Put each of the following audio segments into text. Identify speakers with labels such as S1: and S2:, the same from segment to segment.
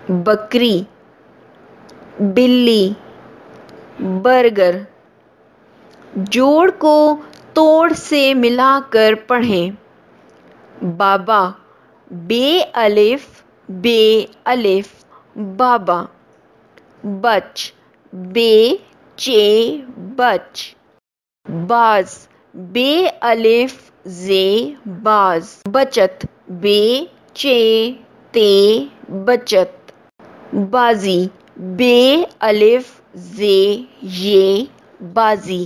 S1: بکری، بلی، برگر۔ جوڑ کو توڑ سے ملا کر پڑھیں۔ بابا، بے الف بے الف بابا۔ بچ، بے چے بچ۔ باز، بے الف زے باز۔ بچت، بے چے تے بچت۔ بازی، بے الف زے یے بازی۔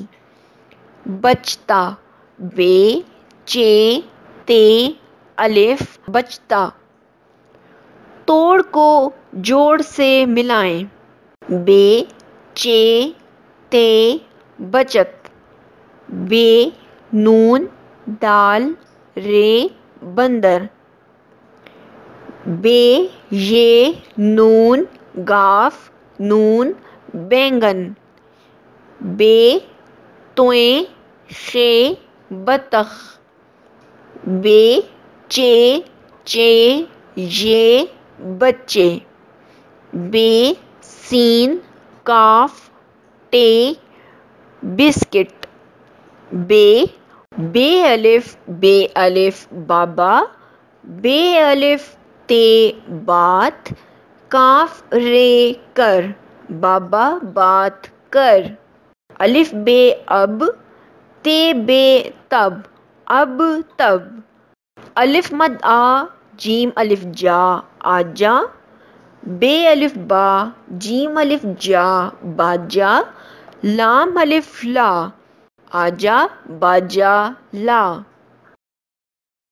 S1: بچتا، بے چے تے الف بچتا۔ توڑ کو جوڑ سے ملائیں۔ بے چے تے بچت۔ بے نون دال رے بندر۔ بے یے نون گاف نون بینگن۔ بے تویں شے بطخ۔ بے چے چے یے بچے۔ بے سین کاف ٹے بسکٹ۔ بے الف بابا۔ بے الف تے بات۔ کاف رے کر بابا بات کر۔ الف بے اب، تے بے تب اب تب۔ الف مد آ، جیم الف جا آجا۔ بے الف با، جیم الف جا باجا۔ لام الف لا، آجا باجا لا۔